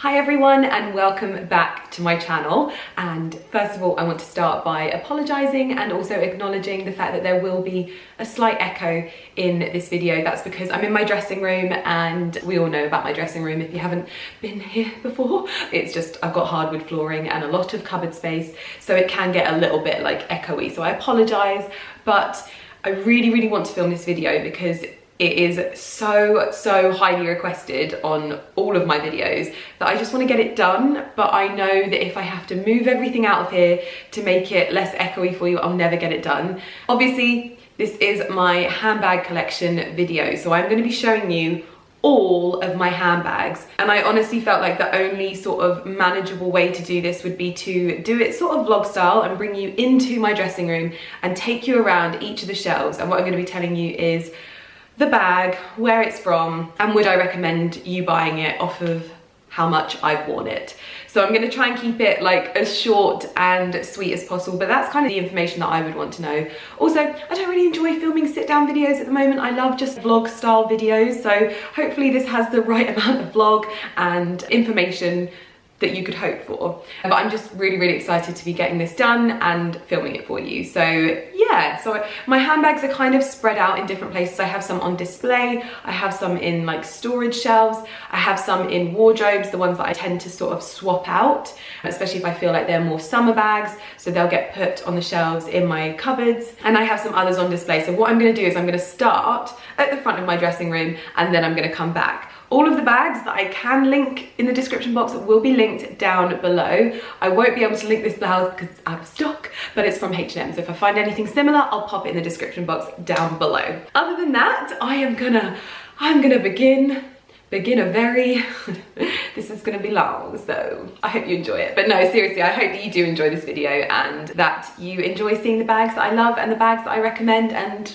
Hi everyone and welcome back to my channel. And first of all, I want to start by apologising and also acknowledging the fact that there will be a slight echo in this video. That's because I'm in my dressing room, and we all know about my dressing room if you haven't been here before. It's just, I've got hardwood flooring and a lot of cupboard space, so it can get a little bit like echoey. So I apologise, but I really want to film this video because it is so highly requested on all of my videos that I just want to get it done. But I know that if I have to move everything out of here to make it less echoey for you, I'll never get it done. Obviously, this is my handbag collection video, so I'm going to be showing you all of my handbags, and I honestly felt like the only sort of manageable way to do this would be to do it sort of vlog style and bring you into my dressing room and take you around each of the shelves. And what I'm going to be telling you is the bag, where it's from, and would I recommend you buying it off of how much I've worn it. So I'm going to try and keep it like as short and sweet as possible, but that's kind of the information that I would want to know. Also, I don't really enjoy filming sit down videos at the moment. I love just vlog style videos, so hopefully this has the right amount of vlog and information that you could hope for. But I'm just really excited to be getting this done and filming it for you. So yeah, so my handbags are kind of spread out in different places. I have some on display, I have some in like storage shelves, I have some in wardrobes, the ones that I tend to sort of swap out, especially if I feel like they're more summer bags, so they'll get put on the shelves in my cupboards. And I have some others on display. So what I'm going to do is I'm going to start at the front of my dressing room, and then I'm going to come back. All of the bags that I can link in the description box will be linked down below. I won't be able to link this blouse because it's out of stock, but it's from H&M. So if I find anything similar, I'll pop it in the description box down below. Other than that, I'm gonna begin a very, this is gonna be long, so I hope you enjoy it. But no, seriously, I hope that you do enjoy this video and that you enjoy seeing the bags that I love and the bags that I recommend. And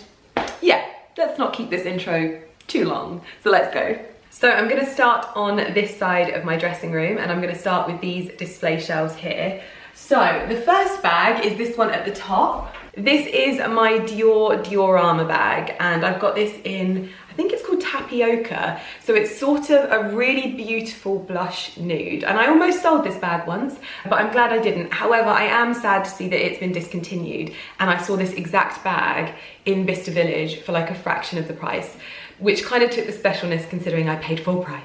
yeah, let's not keep this intro too long. So let's go. So I'm going to start on this side of my dressing room, and I'm going to start with these display shelves here. So the first bag is this one at the top. This is my Dior diorama bag, and I've got this in, I think it's called Tapioca. So it's sort of a really beautiful blush nude, and I almost sold this bag once, but I'm glad I didn't. However, I am sad to see that it's been discontinued, and I saw this exact bag in Bicester Village for like a fraction of the price, which kind of took the specialness considering I paid full price.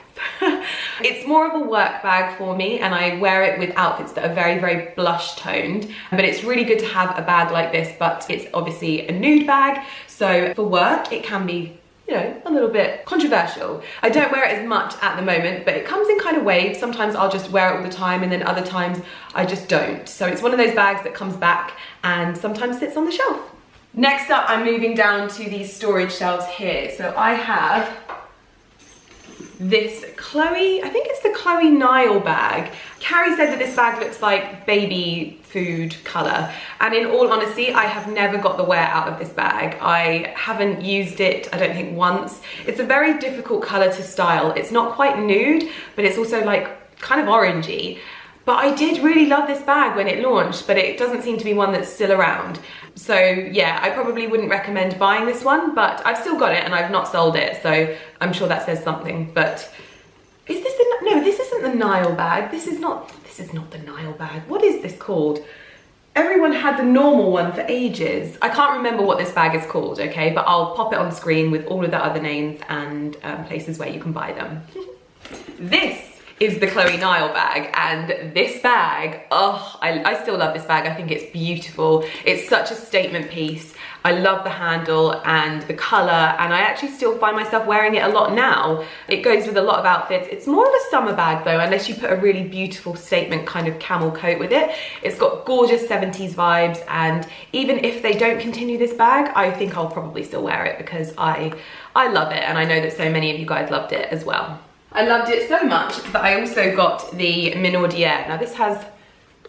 It's more of a work bag for me, and I wear it with outfits that are very blush toned, but it's really good to have a bag like this. But it's obviously a nude bag, so for work it can be, you know, a little bit controversial. I don't wear it as much at the moment, but it comes in kind of waves. Sometimes I'll just wear it all the time, and then other times I just don't. So it's one of those bags that comes back and sometimes sits on the shelf. Next up, I'm moving down to these storage shelves here. So I have this Chloe, I think it's the Chloe NILE bag. Carrie said that this bag looks like baby food colour, and in all honesty, I have never got the wear out of this bag. I haven't used it, I don't think, once. It's a very difficult colour to style. It's not quite nude, but it's also like kind of orangey. But I did really love this bag when it launched, but it doesn't seem to be one that's still around. So yeah, I probably wouldn't recommend buying this one, but I've still got it and I've not sold it, so I'm sure that says something. But is this the, no, this isn't the NILE bag. This is not the NILE bag. What is this called? Everyone had the normal one for ages. I can't remember what this bag is called, okay? But I'll pop it on screen with all of the other names and places where you can buy them. This is the Chloe NILE bag, and this bag, oh, I still love this bag. I think it's beautiful. It's such a statement piece. I love the handle and the color, and I actually still find myself wearing it a lot now. It goes with a lot of outfits. It's more of a summer bag though, unless you put a really beautiful statement kind of camel coat with it. It's got gorgeous 70s vibes, and even if they don't continue this bag, I think I'll probably still wear it because I love it, and I know that so many of you guys loved it as well. I loved it so much that I also got the MINAUDIÉRE. Now this has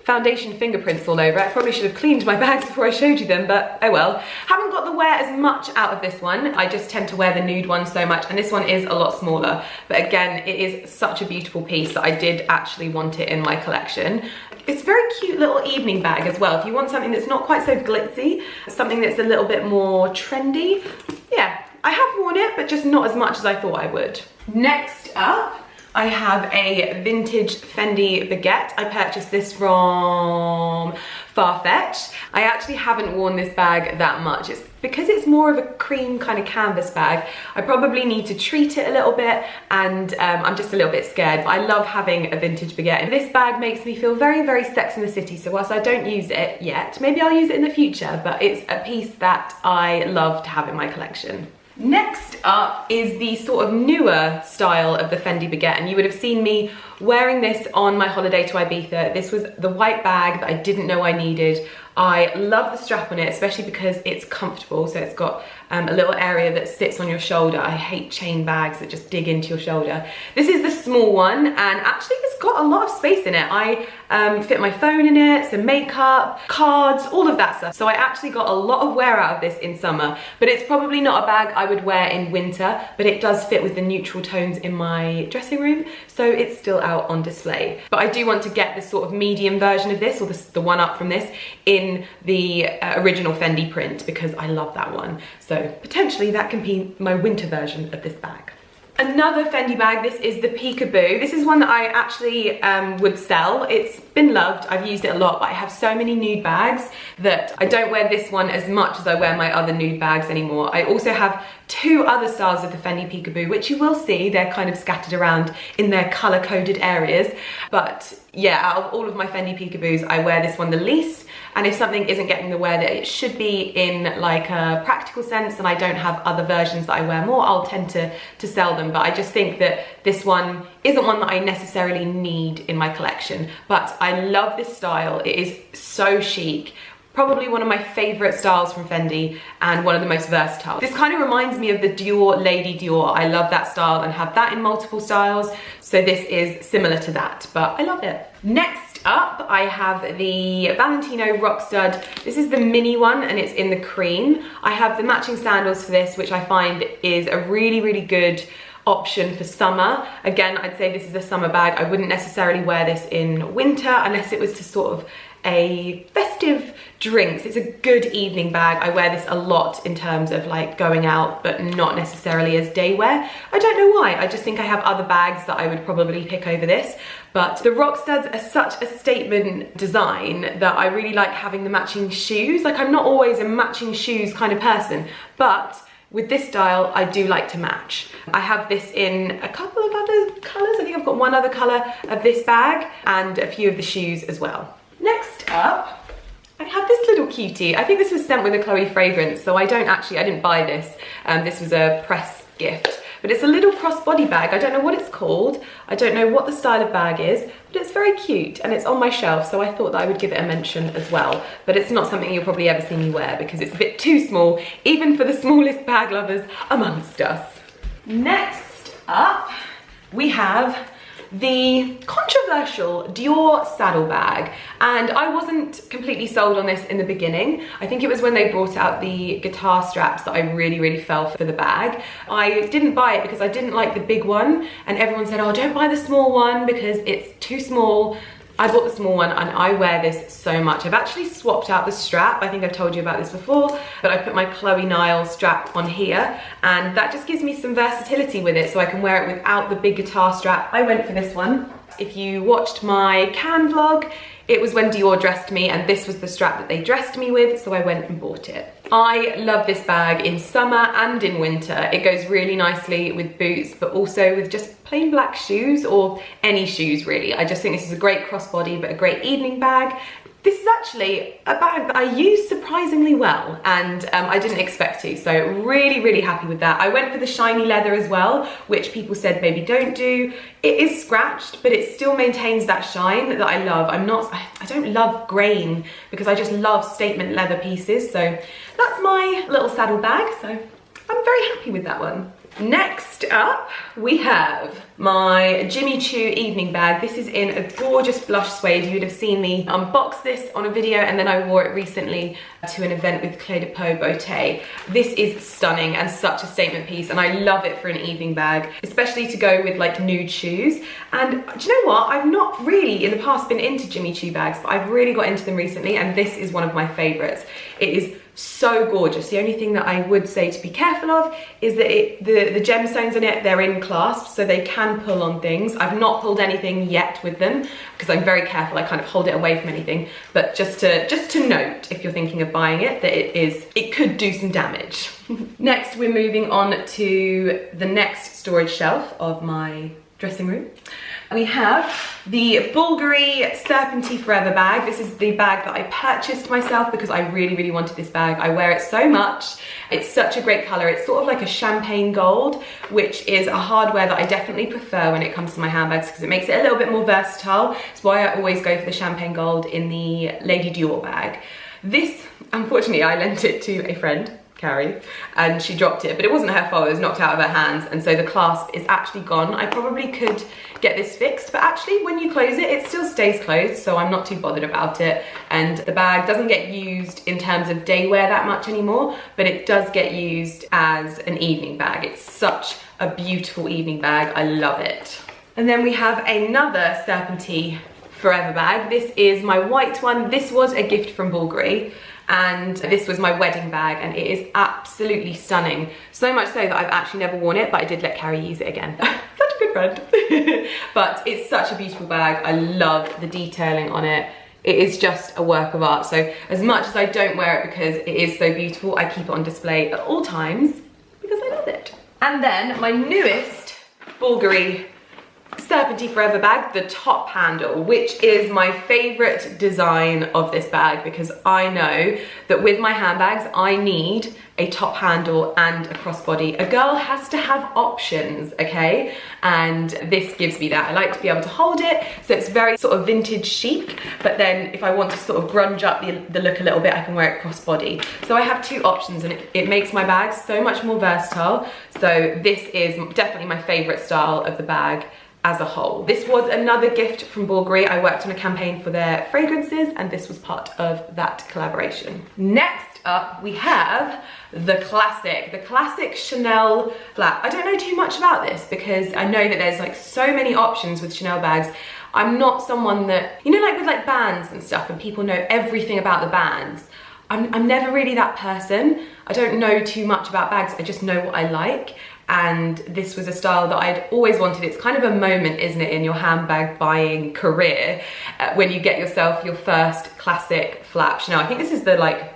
foundation fingerprints all over it. I probably should have cleaned my bags before I showed you them, but oh well. Haven't got the wear as much out of this one. I just tend to wear the nude one so much, and this one is a lot smaller. But again, it is such a beautiful piece that I did actually want it in my collection. It's a very cute little evening bag as well. If you want something that's not quite so glitzy, something that's a little bit more trendy, yeah. I have worn it, but just not as much as I thought I would. Next up, I have a vintage Fendi baguette. I purchased this from Farfetch. I actually haven't worn this bag that much. It's because it's more of a cream kind of canvas bag. I probably need to treat it a little bit, and I'm just a little bit scared. But I love having a vintage baguette. And this bag makes me feel very, very Sex in the City. So whilst I don't use it yet, maybe I'll use it in the future, but it's a piece that I love to have in my collection. Next up is the sort of newer style of the Fendi baguette, and you would have seen me wearing this on my holiday to Ibiza. This was the white bag that I didn't know I needed. I love the strap on it, especially because it's comfortable. So it's got a little area that sits on your shoulder. I hate chain bags that just dig into your shoulder. This is the small one, and actually it's got a lot of space in it. I fit my phone in it, some makeup, cards, all of that stuff. So I actually got a lot of wear out of this in summer, but it's probably not a bag I would wear in winter, but it does fit with the neutral tones in my dressing room, so it's still out on display. But I do want to get the sort of medium version of this, or the one up from this, in the original Fendi print, because I love that one. So potentially that can be my winter version of this bag. Another Fendi bag, this is the Peekaboo. This is one that I actually would sell. It's been loved, I've used it a lot, but I have so many nude bags that I don't wear this one as much as I wear my other nude bags anymore. I also have two other styles of the Fendi Peekaboo, which you will see, they're kind of scattered around in their color-coded areas. But yeah, out of all of my Fendi Peekaboos, I wear this one the least. And if something isn't getting the wear that it should be in like a practical sense, and I don't have other versions that I wear more, I'll tend to sell them. But I just think that this one isn't one that I necessarily need in my collection. But I love this style. It is so chic. Probably one of my favorite styles from Fendi, and one of the most versatile. This kind of reminds me of the Dior Lady Dior. I love that style and have that in multiple styles. So this is similar to that, but I love it. Next up, I have the Valentino Rockstud. This is the mini one, and it's in the cream. I have the matching sandals for this, which I find is a really, really good option for summer. Again, I'd say this is a summer bag. I wouldn't necessarily wear this in winter unless it was to sort of a festive drinks. It's a good evening bag. I wear this a lot in terms of like going out, but not necessarily as day wear. I don't know why. I just think I have other bags that I would probably pick over this. But the Rockstuds are such a statement design that I really like having the matching shoes. Like, I'm not always a matching shoes kind of person, but with this style, I do like to match. I have this in a couple of other colors. I think I've got one other color of this bag and a few of the shoes as well. Next up, I have this little cutie. I think this was sent with a Chloe fragrance, so I didn't buy this. This was a press gift, but it's a little crossbody bag. I don't know what it's called. I don't know what the style of bag is, but it's very cute and it's on my shelf, so I thought that I would give it a mention as well. But it's not something you'll probably ever see me wear because it's a bit too small, even for the smallest bag lovers amongst us. Next up, we have the controversial Dior Saddle bag, and I wasn't completely sold on this in the beginning. I think it was when they brought out the guitar straps that I really fell for the bag. I didn't buy it because I didn't like the big one, and everyone said, oh, don't buy the small one because it's too small. I bought the small one and I wear this so much. I've actually swapped out the strap. I think I've told you about this before, but I put my Chloe NILE strap on here, and that just gives me some versatility with it, so I can wear it without the big guitar strap. I went for this one. If you watched my Cannes vlog, it was when Dior dressed me, and this was the strap that they dressed me with, so I went and bought it. I love this bag in summer and in winter. It goes really nicely with boots, but also with just plain black shoes, or any shoes really. I just think this is a great crossbody, but a great evening bag. This is actually a bag that I use surprisingly well, and I didn't expect to, so really happy with that. I went for the shiny leather as well, which people said maybe don't do. It is scratched, but it still maintains that shine that I love. I don't love grain because I just love statement leather pieces, so that's my little saddle bag, so I'm very happy with that one. Next up, we have my Jimmy Choo evening bag. This is in a gorgeous blush suede. You would have seen me unbox this on a video, and then I wore it recently to an event with Clé de Peau Beauté. This is stunning and such a statement piece, and I love it for an evening bag, especially to go with like nude shoes. And do you know what? I've not really in the past been into Jimmy Choo bags, but I've really got into them recently, and this is one of my favorites. It is so gorgeous. The only thing that I would say to be careful of is that the gemstones in it, they're in clasps, so they can pull on things. I've not pulled anything yet with them because I'm very careful. I kind of hold it away from anything, but just to note, if you're thinking of buying it, that it could do some damage. Next, we're moving on to the next storage shelf of my dressing room. We have the Bulgari Serpenti Forever bag. This is the bag that I purchased myself because I really, really wanted this bag. I wear it so much. It's such a great color. It's sort of like a champagne gold, which is a hardware that I definitely prefer when it comes to my handbags because it makes it a little bit more versatile. It's why I always go for the champagne gold in the Lady Dior bag. This, unfortunately, I lent it to a friend, Carrie, and she dropped it, but it wasn't her fault. It was knocked out of her hands, and so the clasp is actually gone. I probably could get this fixed, but actually when you close it, it still stays closed, so I'm not too bothered about it. And the bag doesn't get used in terms of day wear that much anymore, but it does get used as an evening bag. It's such a beautiful evening bag. I love it. And then we have another Serpenti Forever bag. This is my white one. This was a gift from Bulgari, and this was my wedding bag, and it is absolutely stunning. So much so that I've actually never worn it, but I did let Carrie use it again. Such a good friend. But it's such a beautiful bag. I love the detailing on it. It is just a work of art. So as much as I don't wear it because it is so beautiful, I keep it on display at all times because I love it. And then my newest Bulgari Serpenti Forever bag, the top handle, which is my favorite design of this bag because I know that with my handbags I need a top handle and a crossbody. A girl has to have options, okay? And this gives me that. I like to be able to hold it, so it's very sort of vintage chic, but then if I want to sort of grunge up the look a little bit, I can wear it crossbody. So I have two options, and it makes my bag so much more versatile. So this is definitely my favorite style of the bag as a whole. This was another gift from Bulgari. I worked on a campaign for their fragrances, and this was part of that collaboration. Next up, we have the classic Chanel flap. I don't know too much about this because I know that there's like so many options with Chanel bags. I'm not someone that, you know, like with like bands and stuff, and people know everything about the bands. I'm never really that person. I don't know too much about bags. I just know what I like. And this was a style that I'd always wanted. It's kind of a moment, isn't it, in your handbag buying career when you get yourself your first classic flap Chanel. I think this is the like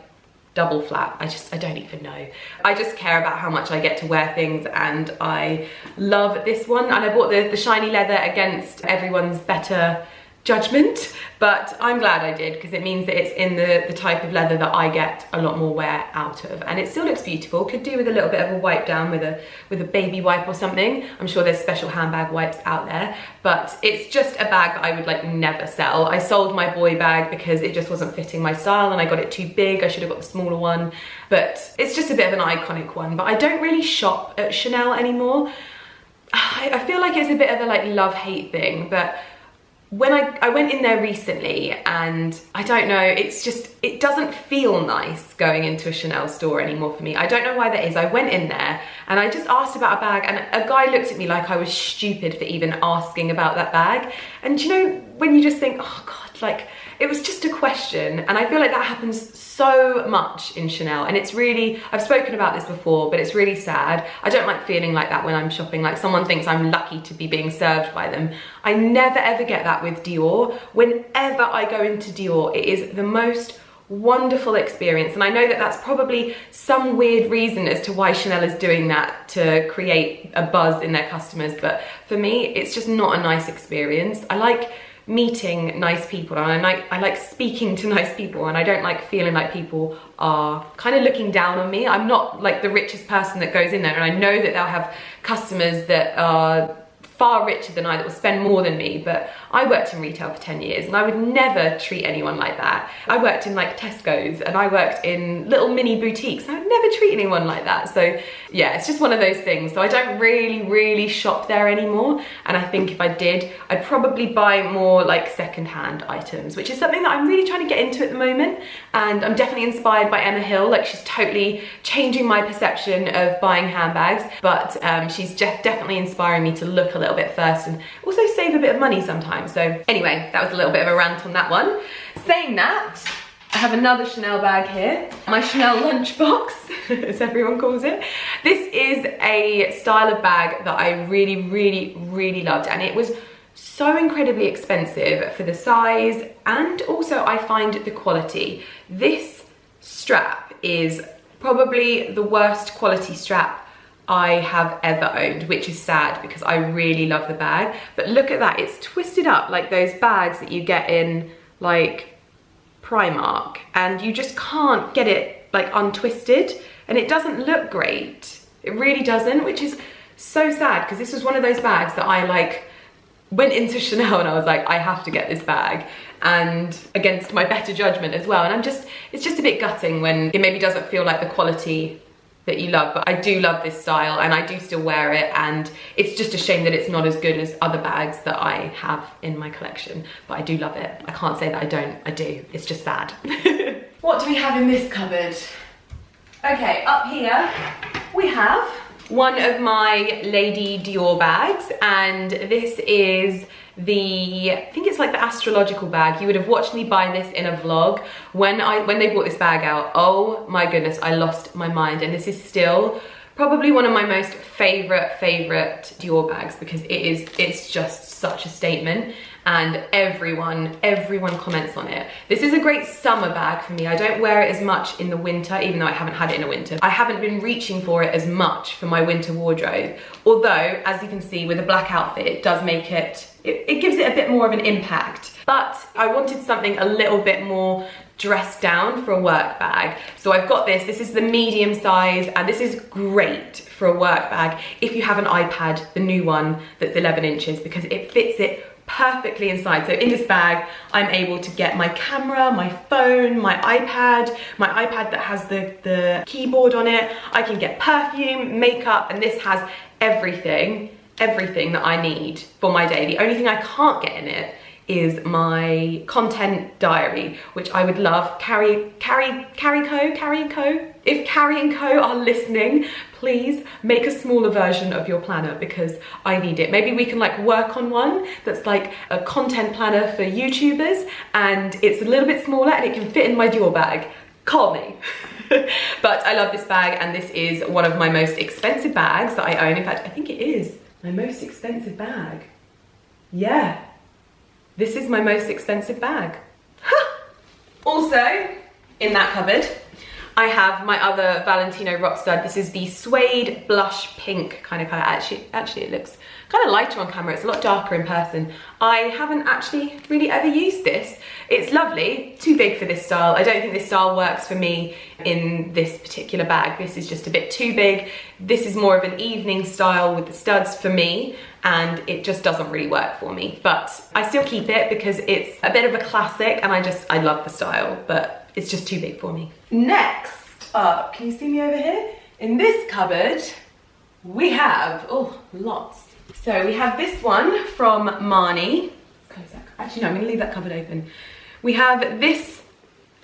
double flap. I don't even know. I just care about how much I get to wear things, and I love this one. And I bought the shiny leather against everyone's better judgment, but I'm glad I did because it means that it's in the type of leather that I get a lot more wear out of, and it still looks beautiful. Could do with a little bit of a wipe down with a baby wipe or something. I'm sure there's special handbag wipes out there, but it's just a bag that I would like never sell. I sold my boy bag because it just wasn't fitting my style and I got it too big. I should have got the smaller one, but it's just a bit of an iconic one. But I don't really shop at Chanel anymore. I feel like it's a bit of a like love-hate thing, but when I went in there recently, and I don't know, it doesn't feel nice going into a Chanel store anymore for me. I don't know why that is. I went in there and I just asked about a bag, and a guy looked at me like I was stupid for even asking about that bag. And you know, when you just think, oh God, like it was just a question. And I feel like that happens so much in Chanel, and it's really, I've spoken about this before, but it's really sad. I don't like feeling like that when I'm shopping, like someone thinks I'm lucky to be being served by them. I never ever get that with Dior. Whenever I go into Dior, it is the most wonderful experience, and I know that that's probably some weird reason as to why Chanel is doing that to create a buzz in their customers, but for me it's just not a nice experience. I like meeting nice people, and I like speaking to nice people, and I don't like feeling like people are kind of looking down on me. I'm not like the richest person that goes in there, and I know that they'll have customers that are far richer than I, that will spend more than me, but I worked in retail for 10 years and I would never treat anyone like that. I worked in like Tesco's, and I worked in little mini boutiques, and I would never treat anyone like that. So yeah, it's just one of those things. So I don't really shop there anymore, and I think if I did, I'd probably buy more like secondhand items, which is something that I'm really trying to get into at the moment. And I'm definitely inspired by Emma Hill. Like, she's totally changing my perception of buying handbags, but she's definitely inspiring me to look a little bit first and also save a bit of money sometimes. So anyway, that was a little bit of a rant on that one. Saying that, I have another Chanel bag here, my Chanel lunchbox, as everyone calls it. This is a style of bag that I really loved, and it was so incredibly expensive for the size, and also I find the quality. This strap is probably the worst quality strap I have ever owned, which is sad because I really love the bag. But look at that, it's twisted up like those bags that you get in like Primark, and you just can't get it like untwisted, and it doesn't look great. It really doesn't, which is so sad because this was one of those bags that I like went into Chanel and I was like, I have to get this bag, and against my better judgment as well. And it's just a bit gutting when it maybe doesn't feel like the quality that you love, but I do love this style and I do still wear it, and it's just a shame that it's not as good as other bags that I have in my collection, but I do love it. I can't say that I don't, I do. It's just sad. What do we have in this cupboard? Okay, up here we have one of my Lady Dior bags, and this is I think it's like the astrological bag. You would have watched me buy this in a vlog when they brought this bag out. Oh my goodness, I lost my mind, and this is still probably one of my most favorite Dior bags because it's just such a statement, and everyone comments on it. This is a great summer bag for me. I don't wear it as much in the winter, even though I haven't had it in a winter. I haven't been reaching for it as much for my winter wardrobe, although as you can see with a black outfit, it does make it gives it a bit more of an impact. But I wanted something a little bit more dressed down for a work bag. So I've got this. This is the medium size, and this is great for a work bag if you have an iPad, the new one that's 11 inches, because it fits it perfectly inside. So in this bag, I'm able to get my camera, my phone, my iPad that has the keyboard on it. I can get perfume, makeup, and this has everything that I need for my day. The only thing I can't get in it is my content diary, which I would love. Carrie Co. If Carrie and Co are listening, please make a smaller version of your planner because I need it. Maybe we can like work on one that's like a content planner for YouTubers, and it's a little bit smaller and it can fit in my Dior bag. Call me. But I love this bag, and this is one of my most expensive bags that I own. In fact, I think it is my most expensive bag. Yeah. This is my most expensive bag. Also, in that cupboard, I have my other Valentino Rockstud. This is the suede blush pink kind of color. Actually, it looks kind of lighter on camera. It's a lot darker in person. I haven't actually really ever used this. It's lovely, too big for this style. I don't think this style works for me in this particular bag. This is just a bit too big. This is more of an evening style with the studs for me, and it just doesn't really work for me. But I still keep it because it's a bit of a classic, and I love the style, but it's just too big for me. Next up, can you see me over here? In this cupboard, we have, oh, lots. So we have this one from MARNI. Actually, no, I'm gonna leave that cupboard open. We have this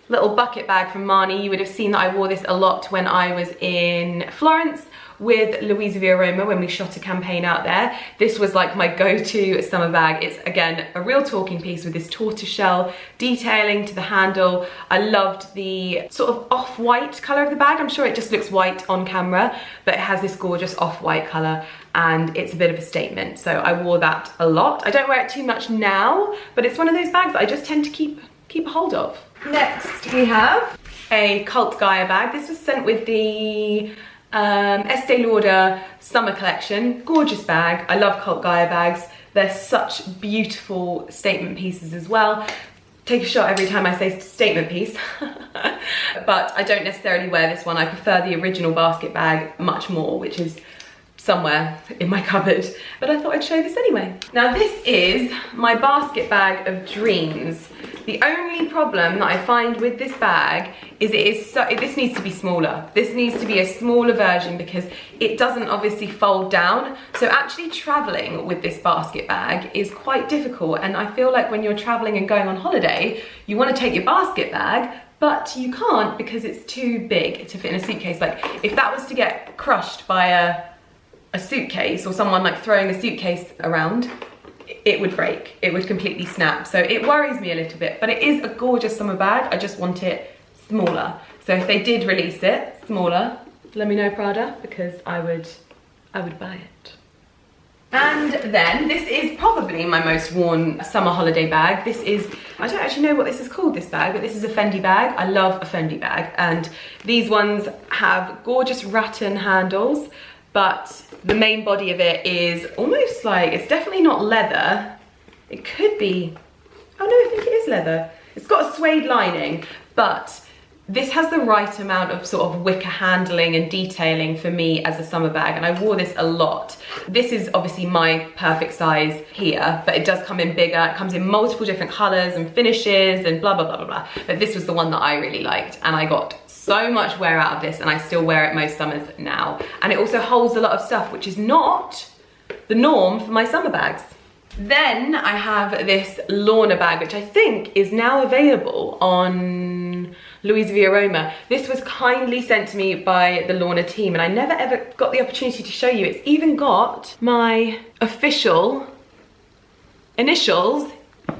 little bucket bag from MARNI. You would have seen that I wore this a lot when I was in Florence with Louisa Via Roma when we shot a campaign out there. This was like my go-to summer bag. It's again a real talking piece with this tortoiseshell detailing to the handle. I loved the sort of off-white color of the bag. I'm sure it just looks white on camera, but it has this gorgeous off-white color, and it's a bit of a statement. So I wore that a lot. I don't wear it too much now, but it's one of those bags that I just tend to keep a hold of. Next we have a Cult Gaia bag. This was sent with the Estee Lauder summer collection. Gorgeous bag. I love Cult Gaia bags. They're such beautiful statement pieces as well. Take a shot every time I say statement piece. But I don't necessarily wear this one. I prefer the original basket bag much more, which is somewhere in my cupboard, but I thought I'd show this anyway. Now this is my basket bag of dreams. The only problem that I find with this bag is this needs to be smaller. This needs to be a smaller version because it doesn't obviously fold down. So actually traveling with this basket bag is quite difficult, and I feel like when you're traveling and going on holiday, you want to take your basket bag, but you can't because it's too big to fit in a suitcase. Like if that was to get crushed by a suitcase or someone like throwing a suitcase around, it would break. It would completely snap. So it worries me a little bit, but it is a gorgeous summer bag. I just want it smaller. So if they did release it smaller, let me know, Prada, because I would buy it. And then this is probably my most worn summer holiday bag. This is, I don't actually know what this is called, this bag, but this is a Fendi bag. I love a Fendi bag, and these ones have gorgeous rattan handles, but the main body of it is almost like, it's definitely not leather. It could be, oh no, I think it is leather. It's got a suede lining, but this has the right amount of sort of wicker handling and detailing for me as a summer bag, and I wore this a lot. This is obviously my perfect size here, but it does come in bigger. It comes in multiple different colors and finishes and blah, blah, blah, blah, blah. But this was the one that I really liked, and I got so much wear out of this, and I still wear it most summers now. And it also holds a lot of stuff, which is not the norm for my summer bags. Then I have this LAUNER bag, which I think is now available on Louise Via Roma. This was kindly sent to me by the LAUNER team, and I never ever got the opportunity to show you. It's even got my official initials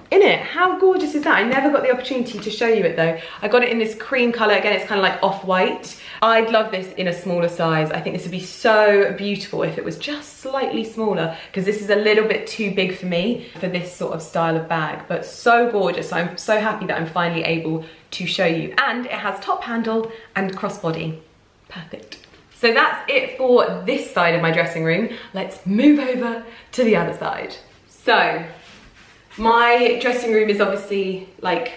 in it. How gorgeous is that? I never got the opportunity to show you it though. I got it in this cream color. Again, it's kind of like off-white. I'd love this in a smaller size. I think this would be so beautiful if it was just slightly smaller, because this is a little bit too big for me for this sort of style of bag, but so gorgeous. I'm so happy that I'm finally able to show you. And it has top handle and crossbody. Perfect. So that's it for this side of my dressing room. Let's move over to the other side. So my dressing room is obviously like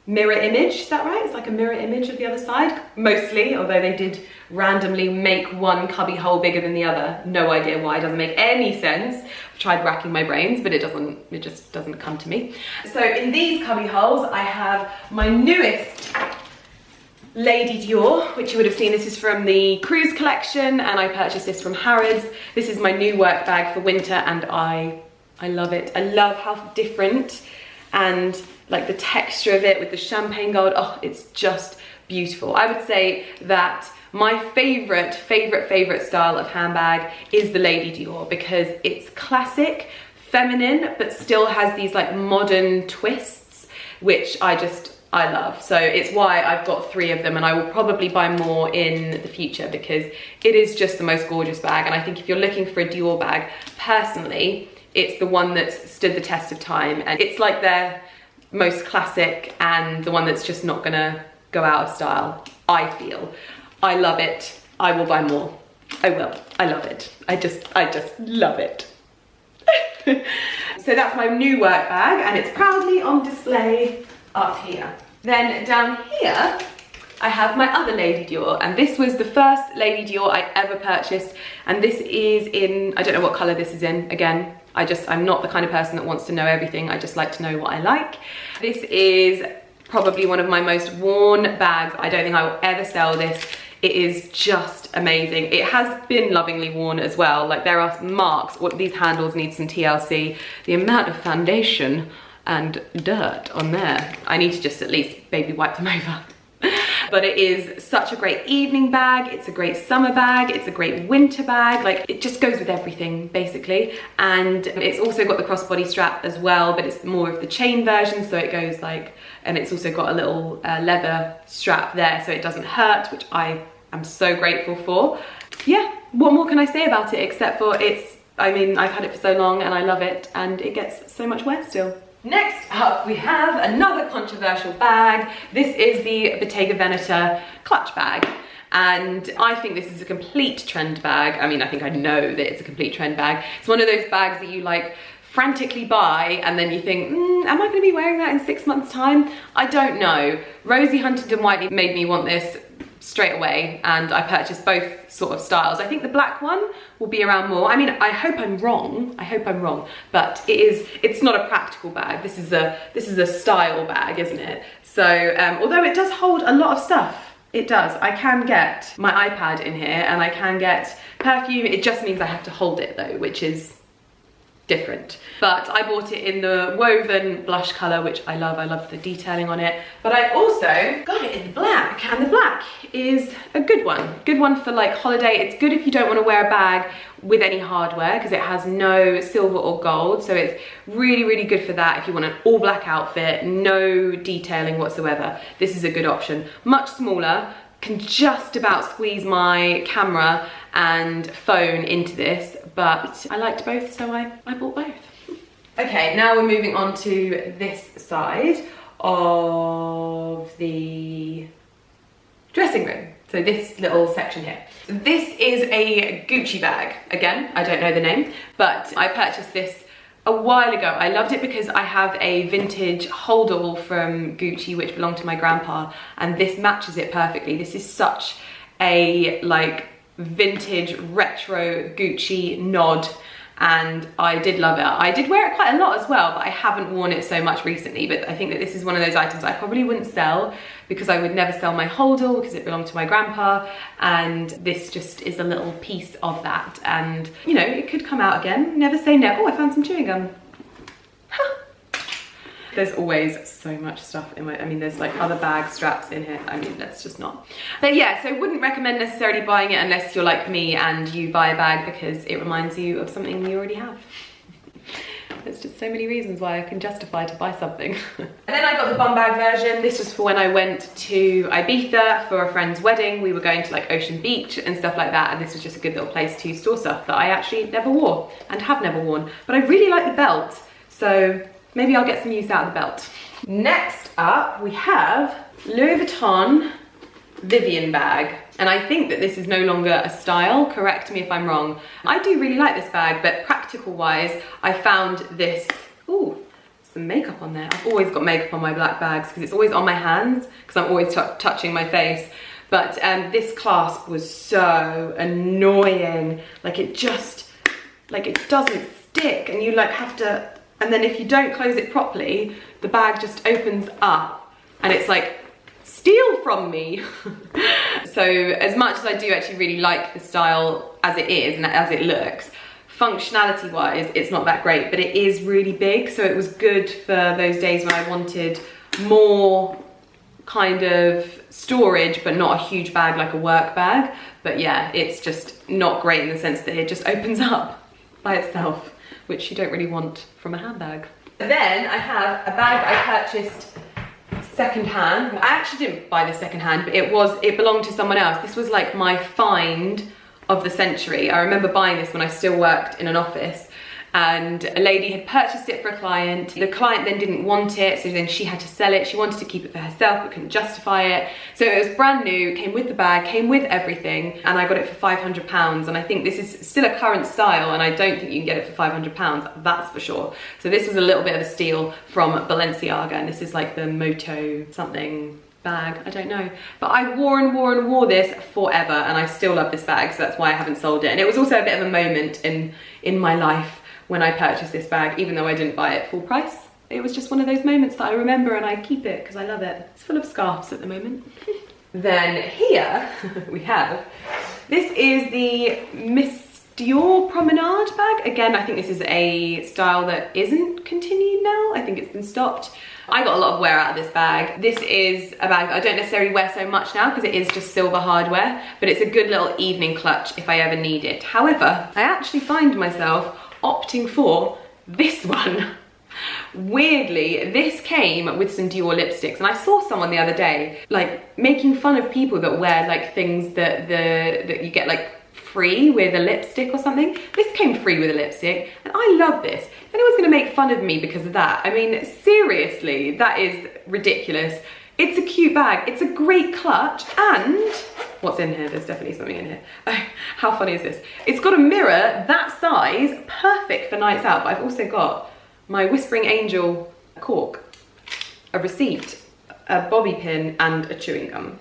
mirror image, is that right? It's like a mirror image of the other side, mostly, although they did randomly make one cubby hole bigger than the other. No idea why, it doesn't make any sense. I've tried racking my brains, but it just doesn't come to me. So in these cubby holes, I have my newest Lady Dior, which you would have seen. This is from the Cruise collection, and I purchased this from Harrods. This is my new work bag for winter, and I love it. I love how different and like the texture of it with the champagne gold. Oh, it's just beautiful. I would say that my favorite style of handbag is the Lady Dior, because it's classic, feminine, but still has these like modern twists, which I love. So it's why I've got 3 of them, and I will probably buy more in the future, because it is just the most gorgeous bag. And I think if you're looking for a Dior bag, personally, it's the one that's stood the test of time, and it's like their most classic and the one that's just not gonna go out of style, I feel. I love it. I will buy more. I will. I love it. I just love it. So that's my new work bag, and it's proudly on display up here. Then down here, I have my other Lady Dior, and this was the first Lady Dior I ever purchased, and this is in, I don't know what color this is in. Again, I'm not the kind of person that wants to know everything. I just like to know what I like. This is probably one of my most worn bags. I don't think I will ever sell this. It is just amazing. It has been lovingly worn as well. Like, there are marks. These handles need some TLC. The amount of foundation and dirt on there. I need to just at least baby wipe them over. But it is such a great evening bag. It's a great summer bag. It's a great winter bag. Like, it just goes with everything, basically. And it's also got the crossbody strap as well, but it's more of the chain version. So it goes like, and it's also got a little leather strap there, so it doesn't hurt, which I am so grateful for. Yeah, what more can I say about it except for I mean, I've had it for so long and I love it, and it gets so much wear still. Next up, we have another controversial bag. This is the Bottega Veneta clutch bag. And I think this is a complete trend bag. I mean, I think I know that it's a complete trend bag. It's one of those bags that you like frantically buy and then you think, am I gonna be wearing that in 6 months' time? I don't know. Rosie Huntington Whiteley made me want this straight away, and I purchased both sort of styles. I think the black one will be around more. I mean, I hope I'm wrong. I hope I'm wrong, but it's not a practical bag. This is a style bag, isn't it? So although it does hold a lot of stuff, it does. I can get my iPad in here and I can get perfume. It just means I have to hold it though, which is different. But I bought it in the woven blush colour, which I love. I love the detailing on it. But I also got it in the black, and the black is a good one. Good one for like holiday. It's good if you don't want to wear a bag with any hardware because it has no silver or gold. So it's really, really good for that if you want an all black outfit, no detailing whatsoever. This is a good option. Much smaller, can just about squeeze my camera and phone into this, but I liked both, so I bought both. Okay, now we're moving on to this side of the dressing room. So this little section here. This is a Gucci bag. Again, I don't know the name, but I purchased this a while ago. I loved it because I have a vintage holdall from Gucci which belonged to my grandpa, and this matches it perfectly. This is such a like vintage retro Gucci nod, and I did love it. I did wear it quite a lot as well, but I haven't worn it so much recently. But I think that this is one of those items I probably wouldn't sell because I would never sell my holdall because it belonged to my grandpa, and this just is a little piece of that. And you know, it could come out again. Never say never. Oh, I found some chewing gum. There's always so much stuff in my, I mean, there's like other bag straps in here. I mean, let's just not. But yeah, so wouldn't recommend necessarily buying it unless you're like me and you buy a bag because it reminds you of something you already have. There's just so many reasons why I can justify to buy something. And then I got the bum bag version. This was for when I went to Ibiza for a friend's wedding. We were going to like Ocean Beach and stuff like that, and this was just a good little place to store stuff that I actually never wore and have never worn. But I really like the belt, so maybe I'll get some use out of the belt. Next up, we have Louis Vuitton Vivienne bag. And I think that this is no longer a style, correct me if I'm wrong. I do really like this bag, but practical wise, I found this, ooh, some makeup on there. I've always got makeup on my black bags because it's always on my hands because I'm always touching my face. But this clasp was so annoying. Like it just, like it doesn't stick, and you like have to, and then if you don't close it properly, the bag just opens up and it's like, steal from me. So as much as I do actually really like the style as it is and as it looks, functionality wise, it's not that great, but it is really big. So it was good for those days when I wanted more kind of storage, but not a huge bag like a work bag. But yeah, it's just not great in the sense that it just opens up by itself, which you don't really want from a handbag. Then I have a bag I purchased secondhand. I actually didn't buy this secondhand, but it belonged to someone else. This was like my find of the century. I remember buying this when I still worked in an office, and a lady had purchased it for a client. The client then didn't want it, so then she had to sell it. She wanted to keep it for herself, but couldn't justify it. So it was brand new, came with the bag, came with everything, and I got it for £500. And I think this is still a current style, and I don't think you can get it for £500, that's for sure. So this was a little bit of a steal from Balenciaga, and this is like the Moto something bag, I don't know. But I wore and wore and wore this forever, and I still love this bag, so that's why I haven't sold it. And it was also a bit of a moment in my life when I purchased this bag, even though I didn't buy it full price. It was just one of those moments that I remember, and I keep it because I love it. It's full of scarves at the moment. Then here we have, this is the Miss Dior Promenade bag. Again, I think this is a style that isn't continued now. I think it's been stopped. I got a lot of wear out of this bag. This is a bag that I don't necessarily wear so much now because it is just silver hardware, but it's a good little evening clutch if I ever need it. However, I actually find myself opting for this one. Weirdly, this came with some Dior lipsticks, and I saw someone the other day like making fun of people that wear like things that you get like free with a lipstick or something. This came free with a lipstick, and I love this. If anyone's gonna make fun of me because of that, I mean, seriously, that is ridiculous. It's a cute bag, it's a great clutch, and what's in here? There's definitely something in here. Oh, how funny is this? It's got a mirror that size, perfect for nights out, but I've also got my Whispering Angel cork, a receipt, a bobby pin, and a chewing gum.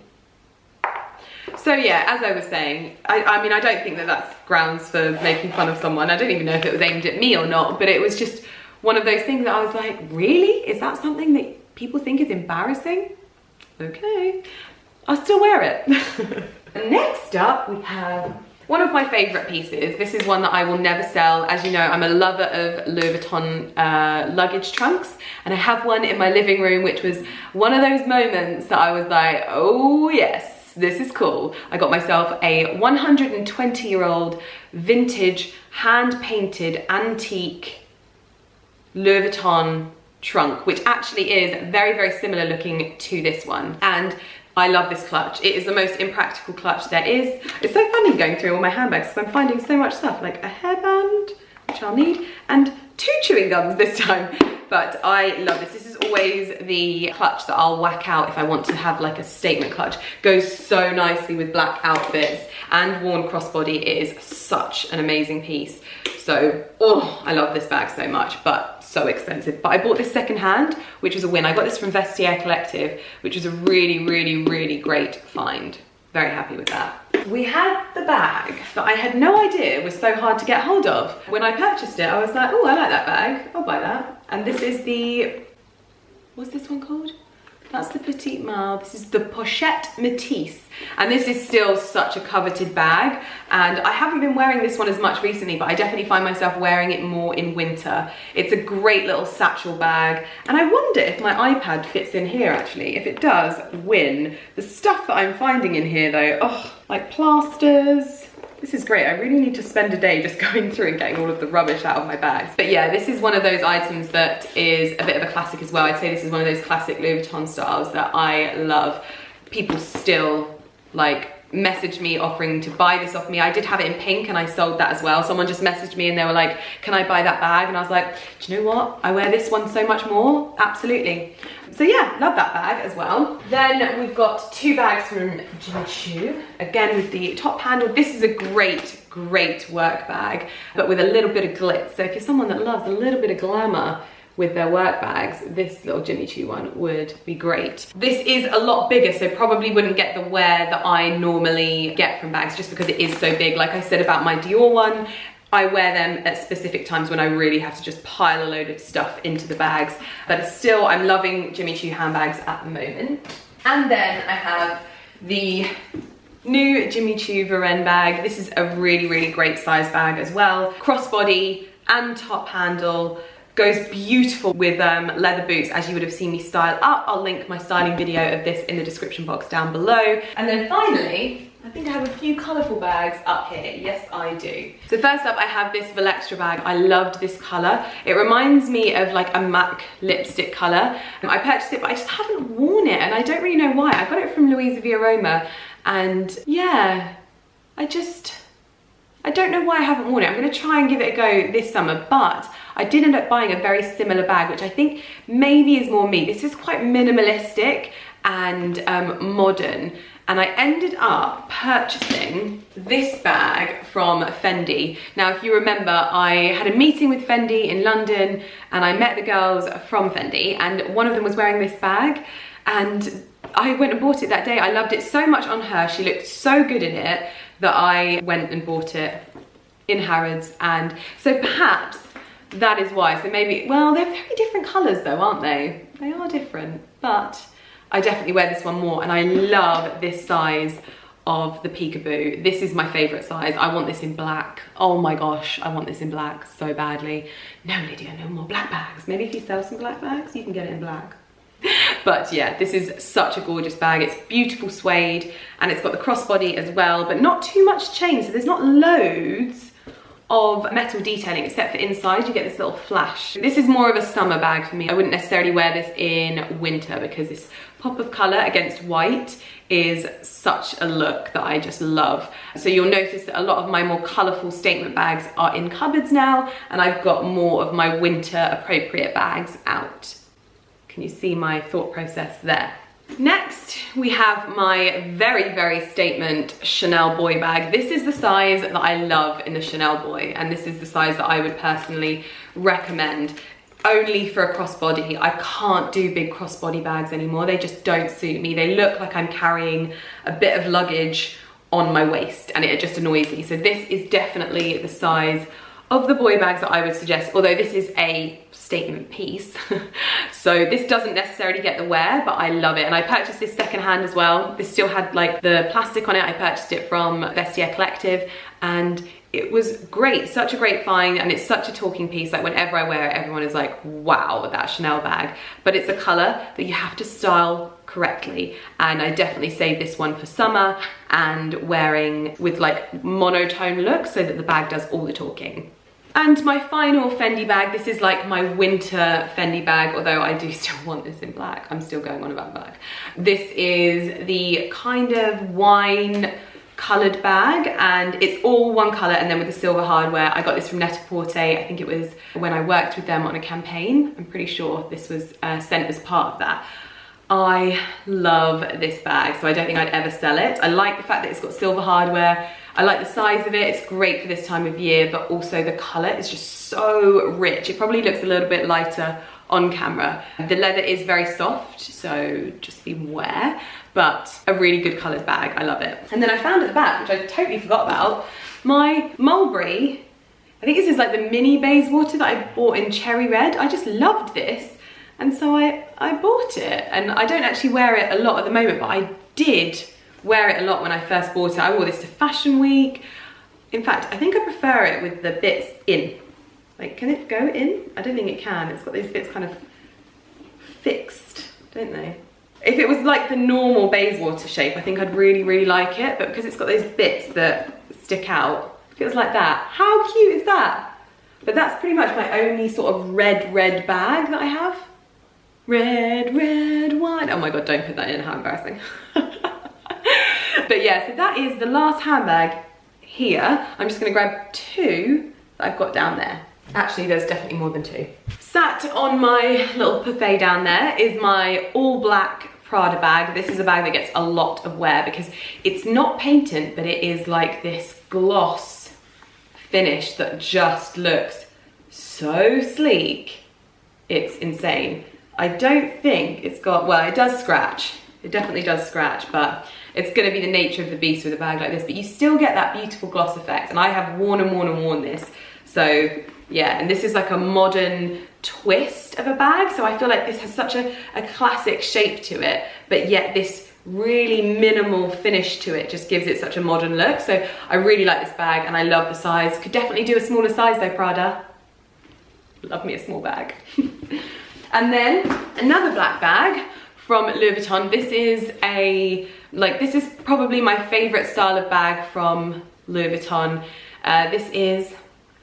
So yeah, as I was saying, I mean, I don't think that that's grounds for making fun of someone. I don't even know if it was aimed at me or not, but it was just one of those things that I was like, really? Is that something that people think is embarrassing? Okay, I'll still wear it. Next up, we have one of my favorite pieces. This is one that I will never sell. As you know, I'm a lover of Louis Vuitton luggage trunks, and I have one in my living room, which was one of those moments that I was like, oh yes, this is cool. I got myself a 120-year-old vintage hand-painted antique Louis Vuitton trunk, which actually is very, very similar looking to this one. And I love this clutch. It is the most impractical clutch there is. It's so funny going through all my handbags because I'm finding so much stuff, like a hairband, which I'll need, and 2 chewing gums this time. But I love this. This is always the clutch that I'll whack out if I want to have like a statement clutch. Goes so nicely with black outfits and worn crossbody. It is such an amazing piece. So, oh, I love this bag so much, but so expensive. But I bought this secondhand, which was a win. I got this from DIOR Collective, which was a really, really, really great find. Very happy with that. We had the bag that I had no idea was so hard to get hold of. When I purchased it, I was like, oh, I like that bag. I'll buy that. And this is the, what's this one called? That's the Petite Malle. This is the Pochette Métis. And this is still such a coveted bag. And I haven't been wearing this one as much recently, but I definitely find myself wearing it more in winter. It's a great little satchel bag. And I wonder if my iPad fits in here actually. If it does, win. The stuff that I'm finding in here though, oh, like plasters. This is great. I really need to spend a day just going through and getting all of the rubbish out of my bags. But yeah, this is one of those items that is a bit of a classic as well. I'd say this is one of those classic Louis Vuitton styles that I love. People still like message me offering to buy this off me. I did have it in pink and I sold that as well. Someone just messaged me and they were like, can I buy that bag? And I was like, do you know what? I wear this one so much more. Absolutely. So yeah, love that bag as well. Then we've got 2 bags from Jimmy Choo. Again with the top handle. This is a great, great work bag, but with a little bit of glitz. So if you're someone that loves a little bit of glamour with their work bags, this little Jimmy Choo one would be great. This is a lot bigger, so probably wouldn't get the wear that I normally get from bags just because it is so big. Like I said about my Dior one, I wear them at specific times when I really have to just pile a load of stuff into the bags. But still, I'm loving Jimmy Choo handbags at the moment. And then I have the new Jimmy Choo VIVIENNE bag. This is a really, really great size bag as well. Crossbody and top handle. Goes beautiful with leather boots, as you would have seen me style up. I'll link my styling video of this in the description box down below. And then finally, I think I have a few colourful bags up here. Yes, I do. So first up, I have this Valextra bag. I loved this colour. It reminds me of like a MAC lipstick colour. I purchased it, but I just haven't worn it, and I don't really know why. I got it from Louisa Via Roma, and yeah, I don't know why I haven't worn it. I'm going to try and give it a go this summer, but I did end up buying a very similar bag, which I think maybe is more me. This is quite minimalistic and modern, and I ended up purchasing this bag from Fendi. Now, if you remember, I had a meeting with Fendi in London, and I met the girls from Fendi, and one of them was wearing this bag, and I went and bought it that day. I loved it so much on her. She looked so good in it that I went and bought it in Harrods, and so perhaps that is why. So maybe, well, they're very different colours though, aren't they? They are different, but I definitely wear this one more, and I love this size of the Peekaboo. This is my favourite size. I want this in black. Oh my gosh, I want this in black so badly. No, Lydia, no more black bags. Maybe if you sell some black bags, you can get it in black. But yeah, this is such a gorgeous bag. It's beautiful suede, and it's got the crossbody as well, but not too much chain, so there's not loads of metal detailing, except for inside you get this little flash. This is more of a summer bag for me. I wouldn't necessarily wear this in winter because this pop of colour against white is such a look that I just love. So you'll notice that a lot of my more colourful statement bags are in cupboards now, and I've got more of my winter appropriate bags out. Can you see my thought process there? Next, we have my very, very statement Chanel boy bag. This is the size that I love in the Chanel boy, and this is the size that I would personally recommend. Only for a crossbody. I can't do big crossbody bags anymore. They just don't suit me. They look like I'm carrying a bit of luggage on my waist, and it just annoys me. So this is definitely the size Of the boy bags that I would suggest, although this is a statement piece, so this doesn't necessarily get the wear, but I love it. And I purchased this secondhand as well. This still had like the plastic on it. I purchased it from DIOR Collective, and it was great, such a great find, and it's such a talking piece. Like whenever I wear it, everyone is like, wow, that Chanel bag. But it's a color that you have to style correctly, and I definitely save this one for summer and wearing with like monotone look so that the bag does all the talking. And my final Fendi bag, this is like my winter Fendi bag, although I do still want this in black. I'm still going on about the bag. This is the kind of wine coloured bag, and it's all one colour and then with the silver hardware. I got this from Net-a-Porter. I think it was when I worked with them on a campaign. I'm pretty sure this was sent as part of that. I love this bag, so I don't think I'd ever sell it. I like the fact that it's got silver hardware. I like the size of it. It's great for this time of year, but also the colour is just so rich. It probably looks a little bit lighter on camera. The leather is very soft, so just beware, but a really good coloured bag. I love it. And then I found at the back, which I totally forgot about, my Mulberry. I think this is like the mini Bayswater that I bought in cherry red. I just loved this, and so I bought it. And I don't actually wear it a lot at the moment, but I did wear it a lot when I first bought it. I wore this to Fashion Week. In fact, I think I prefer it with the bits in. Like, can it go in? I don't think it can. It's got these bits kind of fixed, don't they? If it was like the normal Bayswater shape, I think I'd really, really like it. But because it's got those bits that stick out, if it was like that, how cute is that? But that's pretty much my only sort of red bag that I have. Red wine. Oh my God, don't put that in, how embarrassing. But yeah, so that is the last handbag here. I'm just gonna grab two that I've got down there. Actually, there's definitely more than two. Sat on my little buffet down there is my all black Prada bag. This is a bag that gets a lot of wear because it's not patent, but it is like this gloss finish that just looks so sleek. It's insane. I don't think it's got, well, it does scratch. It definitely does scratch, but it's gonna be the nature of the beast with a bag like this, but you still get that beautiful gloss effect. And I have worn this. So yeah, and this is like a modern twist of a bag. So I feel like this has such a classic shape to it, but yet this really minimal finish to it just gives it such a modern look. So I really like this bag and I love the size. Could definitely do a smaller size though, Prada. Love me a small bag. And then another black bag from Louis Vuitton. This is this is probably my favorite style of bag from Louis Vuitton. This is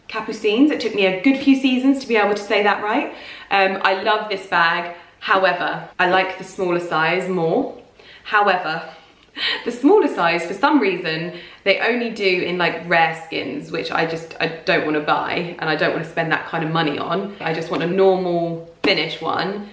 Capucines. It took me a good few seasons to be able to say that right. I love this bag. However, I like the smaller size more. However, the smaller size, for some reason, they only do in like rare skins, which I don't want to buy, and I don't want to spend that kind of money on. I just want a normal finish one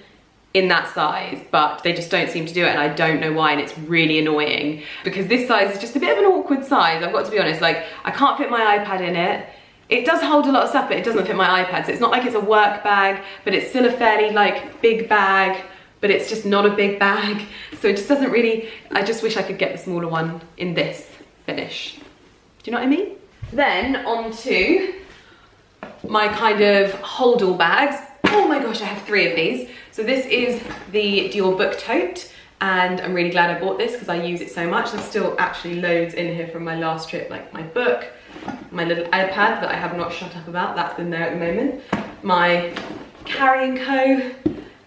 in that size, but they just don't seem to do it, and I don't know why, and it's really annoying because this size is just a bit of an awkward size. I've got to be honest, like I can't fit my iPad in it. It does hold a lot of stuff, but it doesn't fit my iPad, so it's not like it's a work bag, but it's still a fairly like big bag, but it's just not a big bag, so it just doesn't really, I just wish I could get the smaller one in this finish. Do you know what I mean? Then on to my kind of hold-all bags. Oh my gosh, I have 3 of these. So this is the Dior Book Tote, and I'm really glad I bought this because I use it so much. There's still actually loads in here from my last trip, like my book, my little iPad that I have not shut up about, that's in there at the moment, my Carry & Co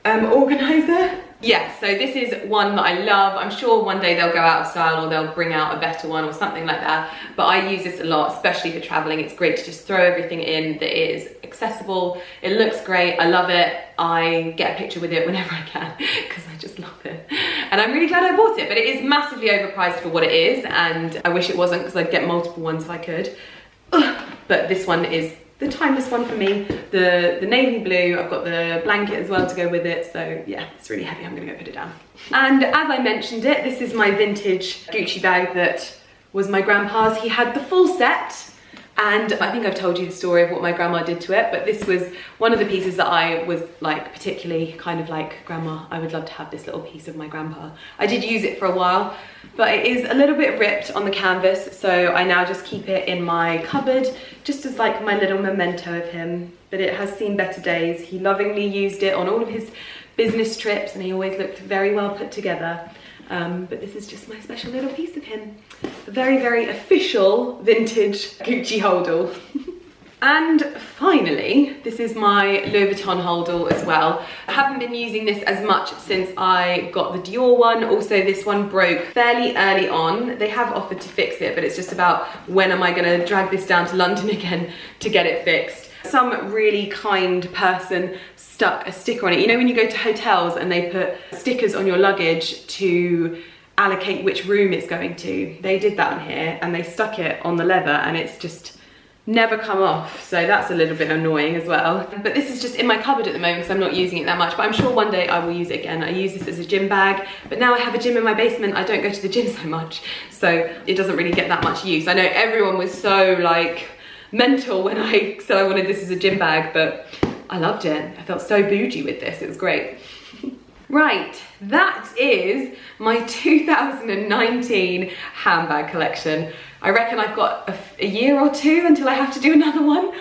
organizer. Yeah, so this is one that I love. I'm sure one day they'll go out of style or they'll bring out a better one or something like that, but I use this a lot, especially for traveling. It's great to just throw everything in that is accessible. It looks great, I love it. I get a picture with it whenever I can because I just love it. And I'm really glad I bought it, but it is massively overpriced for what it is, and I wish it wasn't because I'd get multiple ones if I could. But this one is the timeless one for me. The navy blue, I've got the blanket as well to go with it, so yeah, it's really heavy. I'm gonna go put it down. And as I mentioned it, this is my vintage Gucci bag that was my grandpa's. He had the full set, And I think I've told you the story of what my grandma did to it, but this was one of the pieces that I was like particularly kind of like, grandma, I would love to have this little piece of my grandpa. I did use it for a while, but it is a little bit ripped on the canvas, so I now just keep it in my cupboard just as like my little memento of him. But it has seen better days. He lovingly used it on all of his business trips and he always looked very well put together. But this is just my special little piece of him. A very, very official vintage Gucci holdall. And finally, this is my Louis Vuitton holdall as well. I haven't been using this as much since I got the Dior one. Also, this one broke fairly early on. They have offered to fix it, but it's just about when am I gonna drag this down to London again to get it fixed. Some really kind person stuck a sticker on it. You know when you go to hotels and they put stickers on your luggage to allocate which room it's going to? They did that on here and they stuck it on the leather and it's just never come off, so that's a little bit annoying as well. But this is just in my cupboard at the moment because I'm not using it that much, but I'm sure one day I will use it again. I use this as a gym bag, but now I have a gym in my basement. I don't go to the gym so much, so it doesn't really get that much use. I know everyone was so like mental when I said I wanted this as a gym bag, but I loved it. I felt so bougie with this, it was great. Right, that is my 2019 handbag collection. I reckon I've got a year or two until I have to do another one.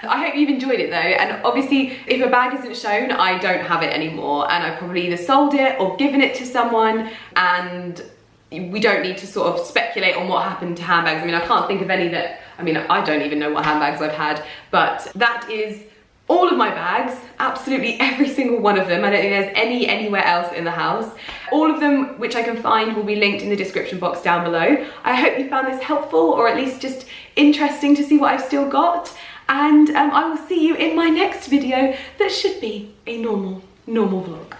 I hope you've enjoyed it though, and obviously if a bag isn't shown, I don't have it anymore, and I've probably either sold it or given it to someone, and we don't need to sort of speculate on what happened to handbags. I mean, I can't think of any that, I mean, I don't even know what handbags I've had, but that is all of my bags, absolutely every single one of them. I don't think there's any anywhere else in the house. All of them which I can find will be linked in the description box down below. I hope you found this helpful, or at least just interesting to see what I've still got. And I will see you in my next video that should be a normal vlog.